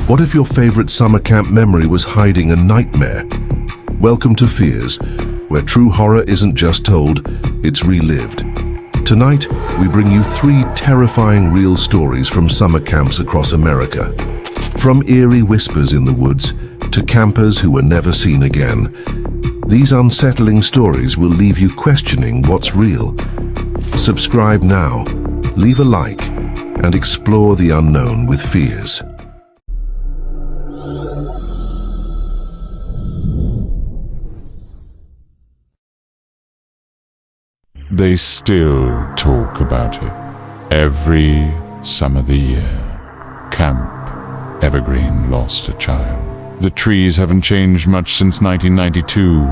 What if your favorite summer camp memory was hiding a nightmare? Welcome to Fears, where true horror isn't just told, it's relived. Tonight, we bring you 3 terrifying real stories from summer camps across America. From eerie whispers in the woods to campers who were never seen again, these unsettling stories will leave you questioning what's real. Subscribe now, leave a like, and explore the unknown with Fears. They still talk about it every summer of the year. Camp Evergreen lost a child. The trees haven't changed much since 1992.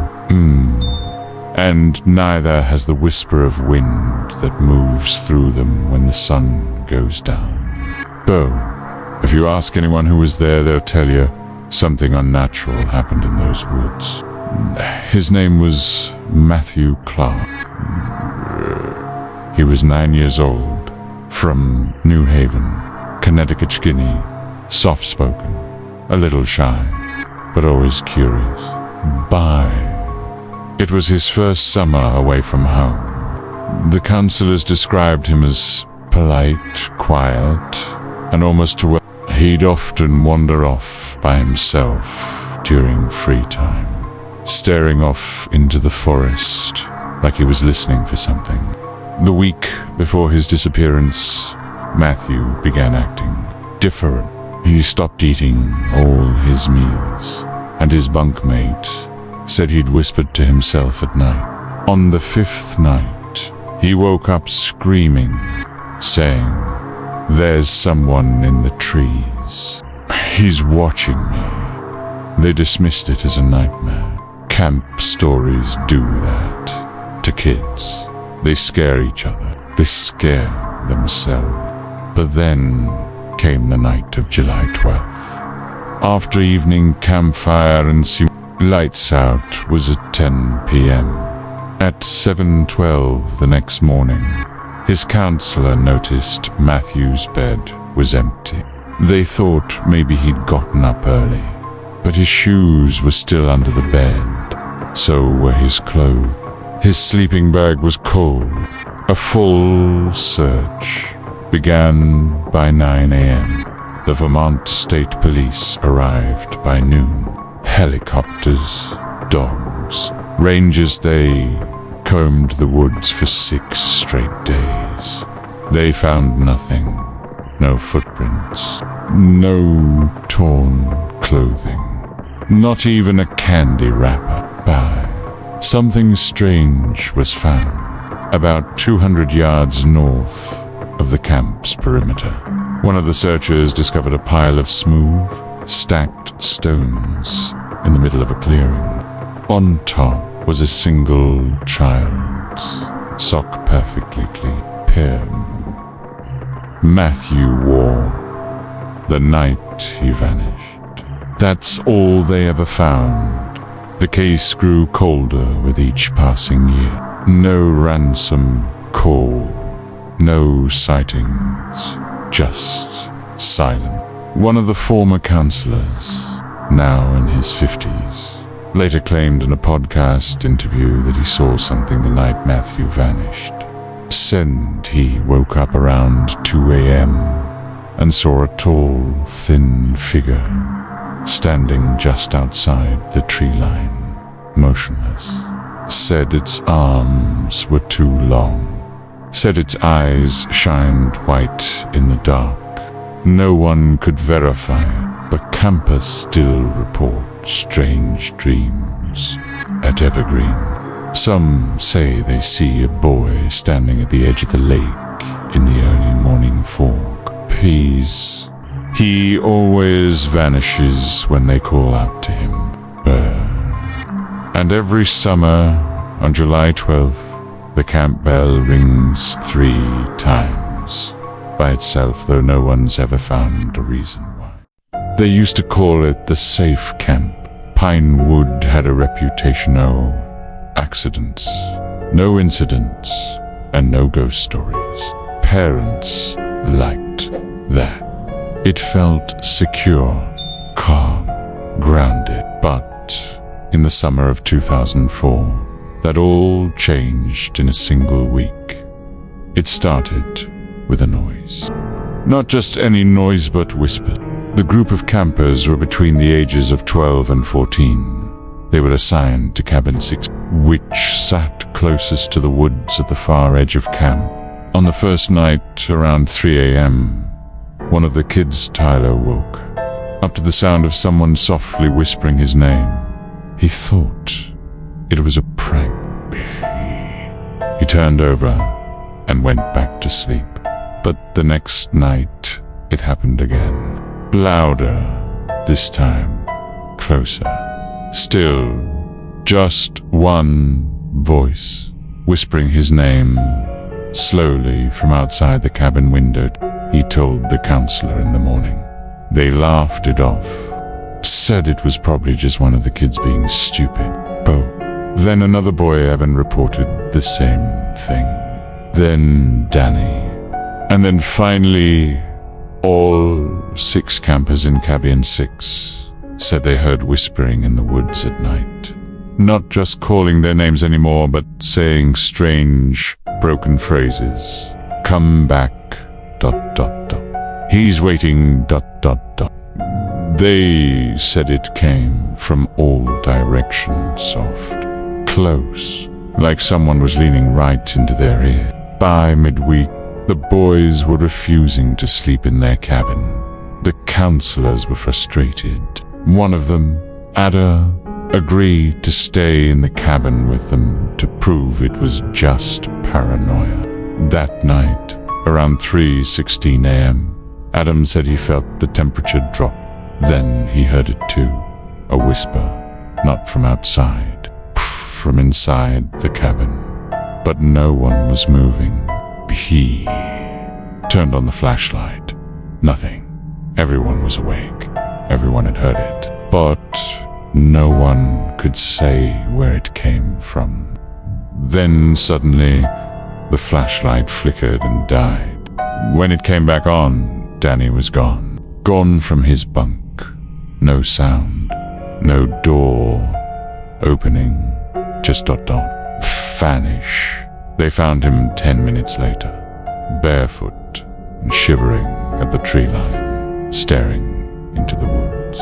And neither has the whisper of wind that moves through them when the sun goes down. Though, if you ask anyone who was there, they'll tell you something unnatural happened in those woods. His name was Matthew Clark. He was 9 years old, from New Haven, Connecticut, skinny, soft-spoken, a little shy, but always curious. It was his first summer away from home. The counselors described him as polite, quiet, and almost to where he'd often wander off by himself during free time, staring off into the forest like he was listening for something. The week before his disappearance, Matthew began acting different. He stopped eating all his meals, and his bunkmate said he'd whispered to himself at night. On the 5th night, he woke up screaming, saying, "There's someone in the trees. He's watching me." They dismissed it as a nightmare. Camp stories do that to kids. They scare each other. They scare themselves. But then came the night of July 12th. After evening campfire and lights out was at 10 p.m. At 7:12 the next morning, his counselor noticed Matthew's bed was empty. They thought maybe he'd gotten up early, but his shoes were still under the bed, so were his clothes. His sleeping bag was cold. A full search began by 9 a.m. The Vermont State Police arrived by noon. Helicopters, dogs, rangers, they combed the woods for 6 straight days. They found nothing. No footprints. No torn clothing. Not even a candy wrapper. Something strange was found about 200 yards north of the camp's perimeter. One of the searchers discovered a pile of smooth, stacked stones in the middle of a clearing. On top was a single child's sock, perfectly clean. Matthew wore the night he vanished. That's all they ever found. The case grew colder with each passing year. No ransom call, no sightings, just silence. One of the former counselors, now in his 50s, later claimed in a podcast interview that he saw something the night Matthew vanished. Said he woke up around 2 a.m. and saw a tall, thin figure standing just outside the tree line, motionless. Said its arms were too long. Said its eyes shined white in the dark. No one could verify it, but campers still report strange dreams at Evergreen. Some say they see a boy standing at the edge of the lake in the early morning fog. Please. He always vanishes when they call out to him. And every summer, on July 12th, the camp bell rings 3 times. By itself, though no one's ever found a reason why. They used to call it the safe camp. Pinewood had a reputation. No accidents, no incidents, and no ghost stories. Parents liked that. It felt secure. grounded. But in the summer of 2004, that all changed in a single week. It started with a noise. Not just any noise, but whispered. The group of campers were between the ages of 12 and 14. They were assigned to cabin 6, which sat closest to the woods at the far edge of camp. On the first night, around 3 a.m., one of the kids, Tyler, woke up to the sound of someone softly whispering his name. He thought it was a prank. He turned over and went back to sleep. But the next night, it happened again. Louder, this time closer. Still, just one voice, whispering his name slowly from outside the cabin window. He told the counselor in the morning. They laughed it off, said it was probably just one of the kids being stupid. Then another boy, Evan, reported the same thing. Then Danny. And then finally, all 6 campers in cabin 6 said they heard whispering in the woods at night. Not just calling their names anymore, but saying strange, broken phrases. Come back, ... He's waiting, ... They said it came from all directions, soft, close, like someone was leaning right into their ear. By midweek, the boys were refusing to sleep in their cabin. The counselors were frustrated. One of them, Ada, agreed to stay in the cabin with them to prove it was just paranoia. That night, around 3:16 a.m., Adam said he felt the temperature drop. Then he heard it too, a whisper, not from outside, from inside the cabin. But no one was moving. He turned on the flashlight. Nothing. Everyone was awake. Everyone had heard it. But no one could say where it came from. Then suddenly, the flashlight flickered and died. When it came back on, Danny was gone. Gone from his bunk. No sound. No door opening. Just ... Vanish. They found him 10 minutes later, barefoot and shivering at the tree line, staring into the woods.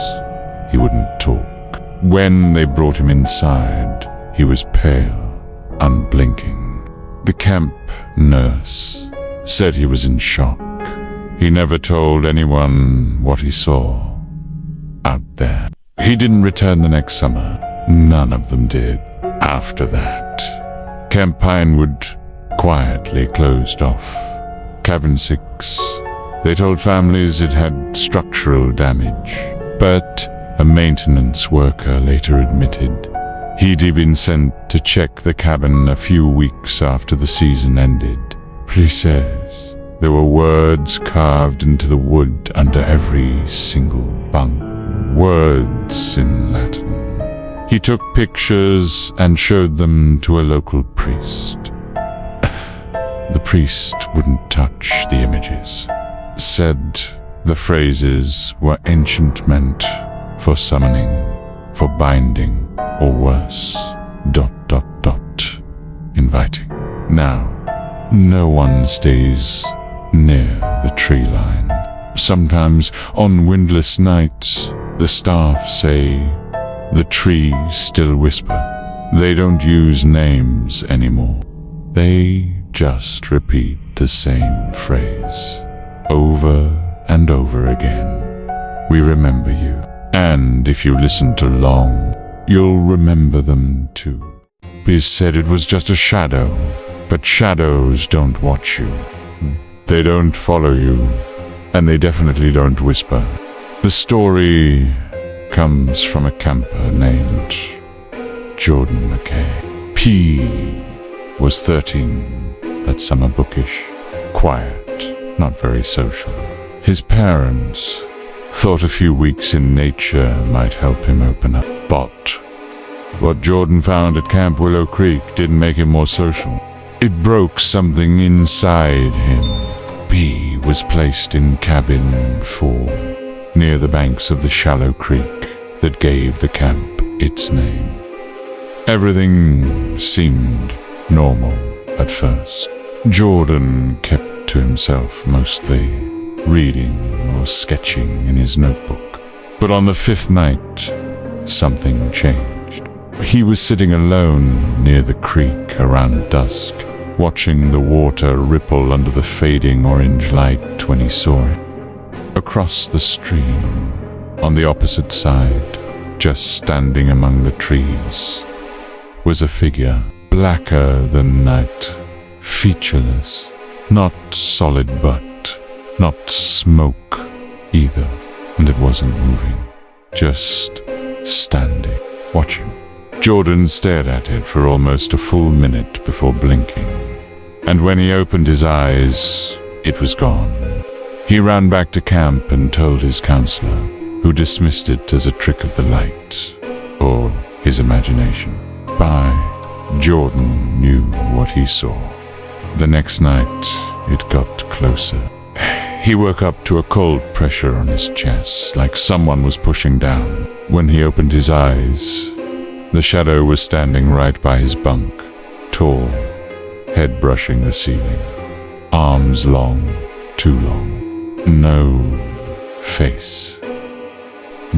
He wouldn't talk. When they brought him inside, he was pale, unblinking. The camp nurse said he was in shock. He never told anyone what he saw out there. He didn't return the next summer. None of them did. After that, Camp Pinewood quietly closed off. Cabin 6, they told families it had structural damage, but a maintenance worker later admitted he'd been sent to check the cabin a few weeks after the season ended. He says there were words carved into the wood under every single bunk, words in Latin. He took pictures and showed them to a local priest. The priest wouldn't touch the images. Said the phrases were ancient, meant for summoning, for binding, or worse, ... inviting. Now, no one stays near the tree line. Sometimes on windless nights, the staff say the trees still whisper. They don't use names anymore. They just repeat the same phrase over and over again. We remember you. And if you listen too long, you'll remember them too. He said it was just a shadow, but shadows don't watch you. They don't follow you, and they definitely don't whisper. The story comes from a camper named Jordan McKay. P was 13 that summer, bookish, quiet, not very social. His parents thought a few weeks in nature might help him open up. But what Jordan found at Camp Willow Creek didn't make him more social. It broke something inside him. P was placed in cabin 4, near the banks of the shallow creek. that gave the camp its name. Everything seemed normal at first. Jordan kept to himself mostly, reading or sketching in his notebook. But on the 5th night, something changed. He was sitting alone near the creek around dusk, watching the water ripple under the fading orange light when he saw it. Across the stream, on the opposite side, just standing among the trees, was a figure, blacker than night, featureless, not solid but not smoke either, and it wasn't moving, just standing, watching. Jordan stared at it for almost a full minute before blinking, and when he opened his eyes, it was gone. He ran back to camp and told his counselor, who dismissed it as a trick of the light, or his imagination. Jordan knew what he saw. The next night, it got closer. He woke up to a cold pressure on his chest, like someone was pushing down. When he opened his eyes, the shadow was standing right by his bunk, tall, head brushing the ceiling, arms long, too long, no face,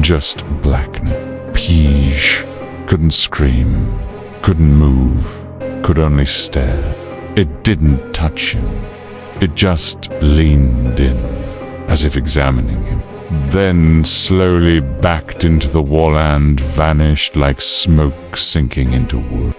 just blackness. Peach couldn't scream, couldn't move, could only stare. It didn't touch him. It just leaned in, as if examining him. Then slowly backed into the wall and vanished like smoke sinking into wood.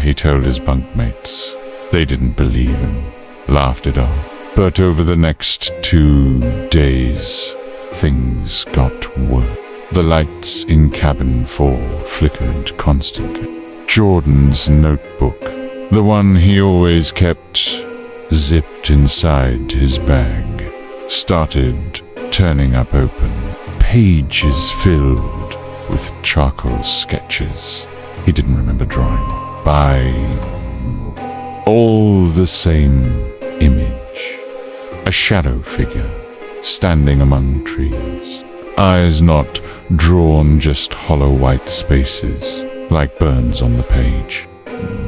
He told his bunkmates. They didn't believe him, laughed it off. But over the next 2 days, things got worse. The lights in cabin 4 flickered constantly. Jordan's notebook, the one he always kept zipped inside his bag, started turning up open, pages filled with charcoal sketches he didn't remember drawing. By all the same image, a shadow figure standing among trees, eyes not drawn, just hollow white spaces, like burns on the page.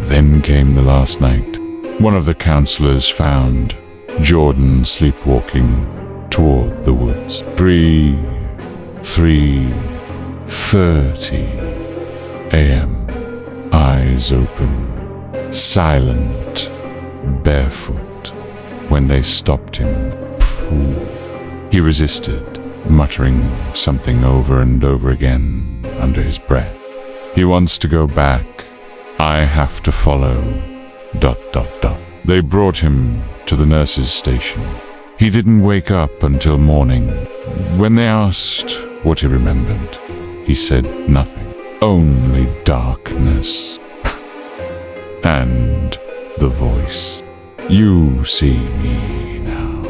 Then came the last night. One of the counselors found Jordan sleepwalking toward the woods. 3:30 a.m. Eyes open, silent, barefoot. When they stopped him, he resisted, muttering something over and over again under his breath. He wants to go back. I have to follow. ... They brought him to the nurse's station. He didn't wake up until morning. When they asked what he remembered, he said nothing. Only darkness. And the voice. You see me now.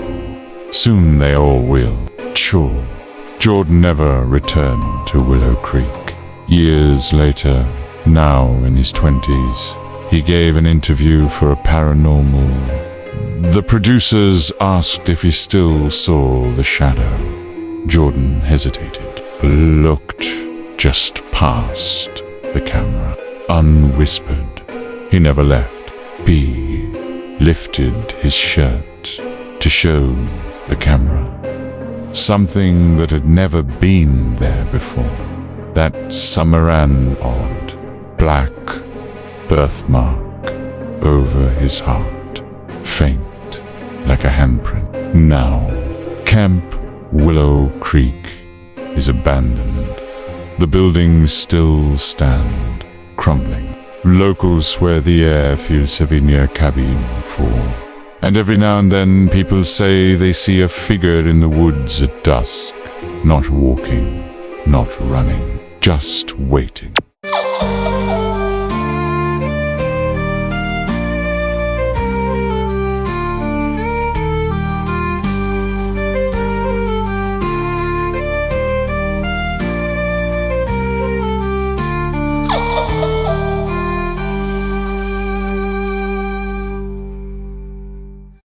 Soon they all will. Sure. Jordan never returned to Willow Creek. Years later, now in his 20s, he gave an interview for Paranormal. The producers asked if he still saw the shadow. Jordan hesitated, looked just past the camera, unwhispered. He never left. B lifted his shirt to show the camera something that had never been there before. That summer and odd, black birthmark over his heart, faint like a handprint. Now, Camp Willow Creek is abandoned. The buildings still stand, crumbling. Locals swear the air feels Savigny cabin full. And every now and then people say they see a figure in the woods at dusk, not walking, not running, just waiting.